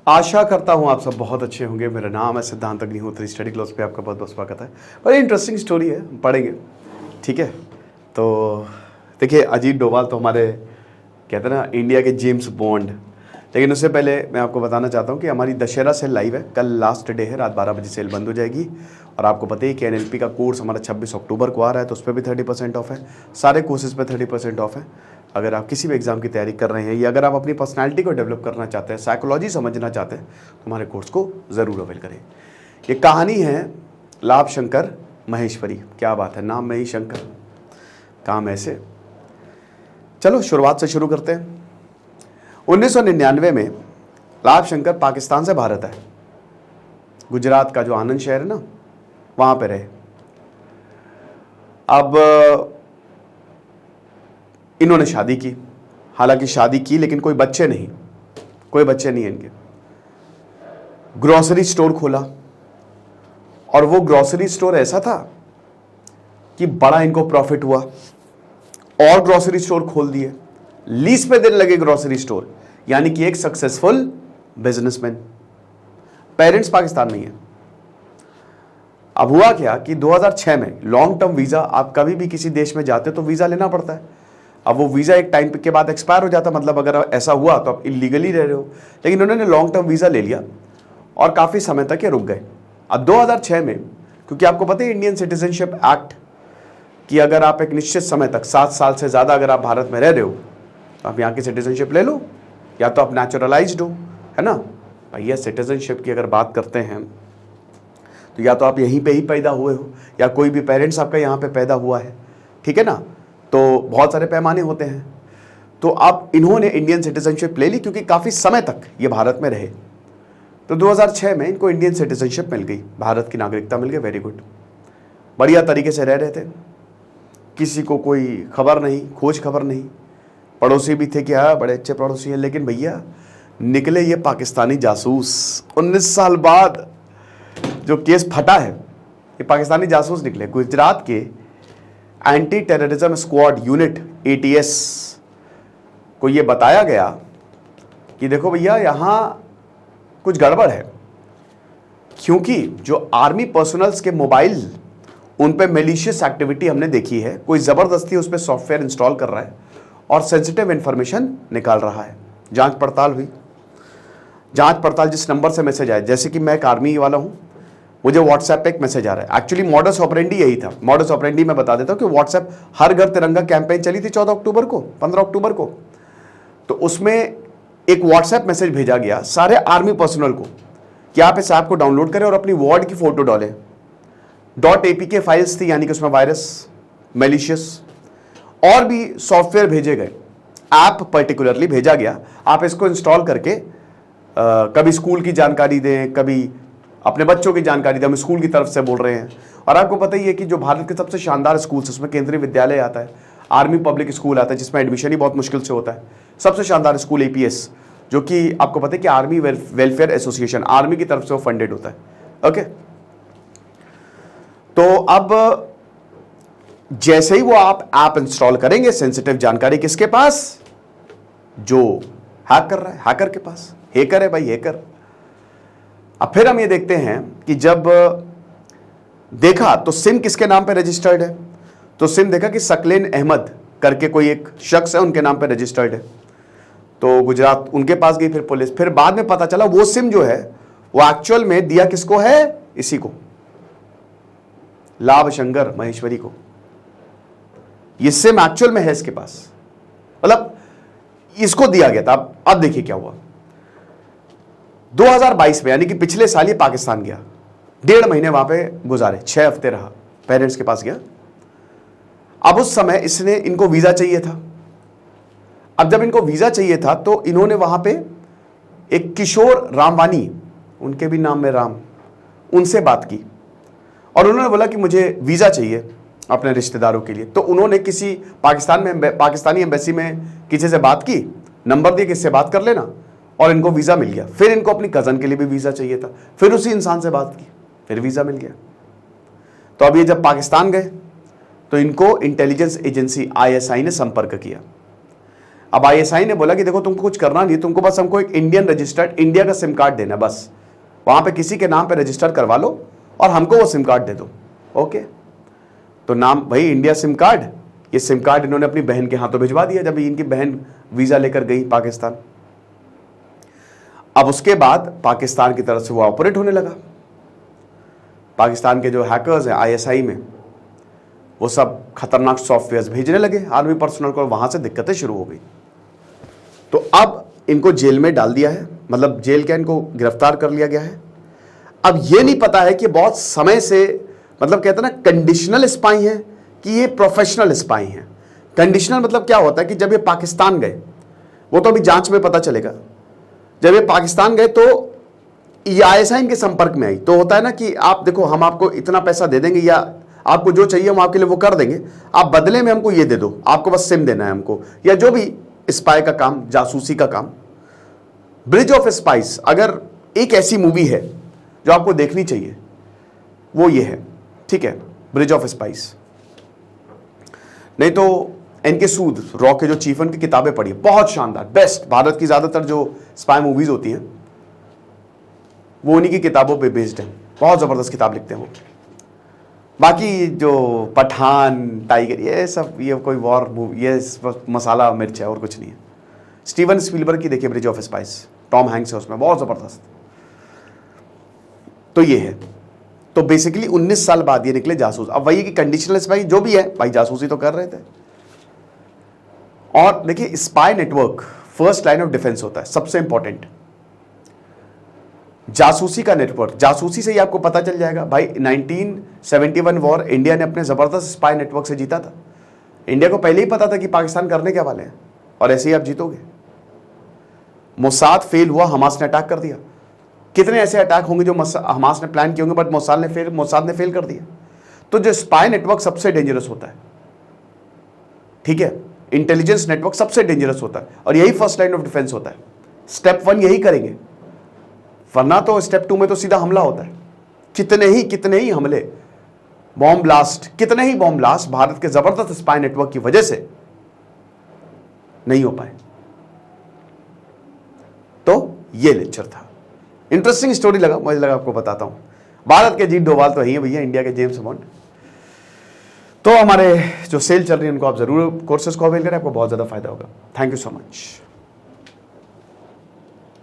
आशा करता हूँ आप सब बहुत अच्छे होंगे। मेरा नाम है सिद्धांत अग्निहोत्री। स्टडी क्लास पे आपका बहुत बहुत स्वागत है। बड़ी इंटरेस्टिंग स्टोरी है, पढ़ेंगे। ठीक है, तो देखिए अजीत डोभाल तो हमारे कहते हैं ना इंडिया के जेम्स बॉन्ड। लेकिन उससे पहले मैं आपको बताना चाहता हूँ कि हमारी दशहरा सेल लाइव है। कल लास्ट डे है, रात 12 बजे सेल बंद हो जाएगी। और आपको पता ही कि NLP का कोर्स हमारा 26 अक्टूबर को आ रहा है, तो उस पर भी 30% ऑफ है। सारे कोर्सेज पे 30% ऑफ है। अगर आप किसी भी एग्जाम की तैयारी कर रहे हैं या अगर आप अपनी पर्सनैलिटी को डेवलप करना चाहते हैं, साइकोलॉजी समझना चाहते हैं, तो हमारे कोर्स को ज़रूर अवेल करें। ये कहानी है लाभ शंकर महेश्वरी। क्या बात है, नाम में ही शंकर, काम ऐसे। चलो शुरुआत से शुरू करते हैं। 1999 में लाभ शंकर पाकिस्तान से भारत आए। गुजरात का जो आनंद शहर है ना, वहाँ पे रहे। अब इन्होंने शादी की, हालांकि शादी की लेकिन कोई बच्चे नहीं इनके। ग्रोसरी स्टोर खोला, और वो ग्रोसरी स्टोर ऐसा था कि बड़ा इनको प्रॉफिट हुआ। और ग्रोसरी स्टोर खोल दिए, लीज पे देने लगे ग्रोसरी स्टोर, यानी कि एक सक्सेसफुल बिजनेसमैन। पेरेंट्स पाकिस्तान में ही है। अब हुआ क्या कि 2006 में लॉन्ग टर्म वीजा, आप कभी भी किसी देश में जाते तो वीजा लेना पड़ता है। अब वो वीजा एक टाइम के बाद एक्सपायर हो जाता, मतलब अगर ऐसा हुआ तो आप इलीगली रह रहे हो। लेकिन उन्होंने लॉन्ग टर्म वीजा ले लिया और काफी समय तक ये रुक गए। अब 2006 में, क्योंकि आपको पता है इंडियन सिटीजनशिप एक्ट कि अगर आप एक निश्चित समय तक 7 साल से ज्यादा अगर आप भारत में रह रहे हो तो आप यहाँ की सिटीजनशिप ले लो, या तो आप नेचुरलाइज्ड हो, है ना भैया। सिटीजनशिप की अगर बात करते हैं तो या तो आप यहीं पे ही पैदा हुए हो, या कोई भी पेरेंट्स आपका यहाँ पे पैदा हुआ है, ठीक है ना। तो बहुत सारे पैमाने होते हैं। तो अब इन्होंने इंडियन सिटीजनशिप ले ली क्योंकि काफ़ी समय तक ये भारत में रहे। तो 2006 में इनको इंडियन सिटीजनशिप मिल गई, भारत की नागरिकता मिल गई। वेरी गुड, बढ़िया तरीके से रह रहे थे, किसी को कोई खबर नहीं, खोज खबर नहीं। पड़ोसी भी थे कि हाँ बड़े अच्छे पड़ोसी हैं। लेकिन भैया निकले ये पाकिस्तानी जासूस। 19 साल बाद जो केस फटा है, ये पाकिस्तानी जासूस निकले। गुजरात के anti terrorism squad unit ATS को ये बताया गया कि देखो भैया यहाँ कुछ गड़बड़ है, क्योंकि जो आर्मी पर्सनल्स के मोबाइल, उन पे मेलिशियस एक्टिविटी हमने देखी है। कोई ज़बरदस्ती उस पर सॉफ्टवेयर इंस्टॉल कर रहा है और सेंसिटिव इंफॉर्मेशन निकाल रहा है। जांच पड़ताल हुई। जांच पड़ताल जिस नंबर से मैसेज आए, जैसे कि मैं एक आर्मी वाला हूँ, मुझे व्हाट्सएप पे एक मैसेज आ रहा है। एक्चुअली मॉडस ऑपरेंडी यही था। मॉडस ऑपरेंडी मैं बता देता हूँ कि व्हाट्सएप हर घर तिरंगा कैंपेन चली थी 14 अक्टूबर को, 15 अक्टूबर को। तो उसमें एक व्हाट्सएप मैसेज भेजा गया सारे आर्मी पर्सनल को कि आप इस ऐप को डाउनलोड करें और अपनी वार्ड की फोटो डालें। .apk फाइल्स थी, यानी कि उसमें वायरस, मेलिशियस और भी सॉफ्टवेयर भेजे गए। ऐप पर्टिकुलरली भेजा गया, आप इसको इंस्टॉल करके कभी स्कूल की जानकारी दें, कभी अपने बच्चों की जानकारी दें। हम स्कूल की तरफ से बोल रहे हैं। और आपको पता ही है कि जो भारत के सबसे शानदार स्कूल, उसमें केंद्रीय विद्यालय आता है, आर्मी पब्लिक स्कूल आता है, जिसमें एडमिशन ही बहुत मुश्किल से होता है। सबसे शानदार स्कूल APS, जो कि आपको पता है कि आर्मी वेलफेयर एसोसिएशन, आर्मी की तरफ से वो फंडेड होता है। ओके, तो अब जैसे ही वो आप ऐप इंस्टॉल करेंगे, सेंसिटिव जानकारी किसके पास? जो हैक कर रहा है, हैकर के पास। हैकर है भाई, हैकर। अब फिर हम ये देखते हैं कि जब देखा तो सिम किसके नाम पे रजिस्टर्ड है, तो सिम देखा कि सकलेन अहमद करके कोई एक शख्स है, उनके नाम पे रजिस्टर्ड है। तो गुजरात उनके पास गई फिर पुलिस। फिर बाद में पता चला वो सिम जो है वो एक्चुअल में दिया किसको है? इसी को, लाभ शंकर महेश्वरी को। ये सिम एक्चुअल में है इसके पास, मतलब इसको दिया गया था। अब देखिए क्या हुआ। 2022 में, यानी कि पिछले साल ये पाकिस्तान गया, 1.5 महीने वहां पे गुजारे, 6 हफ्ते रहा, पेरेंट्स के पास गया। अब उस समय इनको वीजा चाहिए था। अब जब इनको वीजा चाहिए था तो इन्होंने वहां पे एक किशोर रामवानी, उनके भी नाम में राम, उनसे बात की और उन्होंने बोला कि मुझे वीजा चाहिए अपने रिश्तेदारों के लिए। तो उन्होंने किसी पाकिस्तानी एम्बेसी में किसी से बात की, नंबर दिया कि इससे बात कर लेना, और इनको वीजा मिल गया। फिर इनको अपनी कजन के लिए भी वीजा चाहिए था, फिर उसी इंसान से बात की, फिर वीजा मिल गया। तो अब ये जब पाकिस्तान गए तो इनको इंटेलिजेंस एजेंसी ISI ने संपर्क किया। अब आईएसआई ने बोला कि देखो तुमको कुछ करना नहीं, तुमको बस हमको एक इंडियन रजिस्टर्ड इंडिया का सिम कार्ड देना, बस वहां पे किसी के नाम पे रजिस्टर करवा लो और हमको वो सिम कार्ड दे दो। ओके, तो नाम भाई इंडिया सिम कार्ड, ये सिम कार्ड इन्होंने अपनी बहन के हाथों भिजवा दिया जब इनकी बहन वीजा लेकर गई पाकिस्तान। अब उसके बाद पाकिस्तान की तरफ से वो ऑपरेट होने लगा। पाकिस्तान के जो हैकर्स हैं आईएसआई में, वो सब खतरनाक सॉफ्टवेयर भेजने लगे आर्मी पर्सनल को, वहां से दिक्कतें शुरू हो गई। तो अब इनको जेल में डाल दिया है, मतलब जेल क्या, इनको गिरफ्तार कर लिया गया है। अब ये नहीं पता है कि बहुत समय से, मतलब कहते हैं ना कंडीशनल स्पाई है कि ये प्रोफेशनल स्पाई हैं। कंडीशनल मतलब क्या होता है कि जब ये पाकिस्तान गए, वो तो अभी जांच में पता चलेगा, जब ये पाकिस्तान गए तो ये आईएसआई के संपर्क में आई, तो होता है ना कि आप देखो हम आपको इतना पैसा दे देंगे या आपको जो चाहिए हम आपके लिए वो कर देंगे, आप बदले में हमको ये दे दो, आपको बस सिम देना है हमको, या जो भी स्पाई का काम, जासूसी का काम। ब्रिज ऑफ स्पाइस अगर एक ऐसी मूवी है जो आपको देखनी चाहिए वो ये है, ठीक है, ब्रिज ऑफ स्पाइस। नहीं तो एनके सूद, रॉ के जो चीफ, उनकी किताबें पढ़िए, बहुत शानदार, बेस्ट। भारत की ज्यादातर जो स्पाई मूवीज होती हैं वो उन्हीं की किताबों पे बेस्ड है, बहुत जबरदस्त किताब लिखते हैं वो। बाकी जो पठान, टाइगर, ये सब ये कोई वॉर मूवी, ये मसाला मिर्च है और कुछ नहीं है। स्टीवन स्पीलबर्ग की देखिए bridge of spice, Tom Hanks है उसमें, बहुत जबरदस्त। तो ये है, तो बेसिकली 19 साल बाद ये निकले जासूस। अब वही कि कंडीशनल स्पाई जो भी है भाई, जासूसी तो कर रहे थे। और देखिए spy network first line of defence होता है, सबसे इंपॉर्टेंट। जासूसी का नेटवर्क, जासूसी से ही आपको पता चल जाएगा भाई। 1971 वॉर इंडिया ने अपने जबरदस्त स्पाई नेटवर्क से जीता था। इंडिया को पहले ही पता था कि पाकिस्तान करने क्या वाले हैं और ऐसे ही आप जीतोगे। मोसाद फेल हुआ, हमास ने अटैक कर दिया। कितने ऐसे अटैक होंगे जो हमास ने प्लान किए होंगे बट मोसाद ने फेल कर दिया। तो जो स्पाई नेटवर्क सबसे डेंजरस होता है, ठीक है, इंटेलिजेंस नेटवर्क सबसे डेंजरस होता है और यही फर्स्ट लाइन ऑफ डिफेंस होता है। स्टेप 1 यही करेंगे, वरना तो स्टेप 2 में तो सीधा हमला होता है। कितने ही हमले, बॉम्ब ब्लास्ट, कितने ही बॉम्ब ब्लास्ट भारत के जबरदस्त स्पाई नेटवर्क की वजह से नहीं हो पाए। तो ये लेक्चर था, इंटरेस्टिंग स्टोरी लगा, मुझे लगा आपको बताता हूं। भारत के जीत डोभाल तो ही है भैया, इंडिया के जेम्स बॉन्ड। तो हमारे जो सेल चल रही है उनको आप जरूर कोर्सेज को अवेल करें, आपको बहुत ज्यादा फायदा होगा। Thank you so much.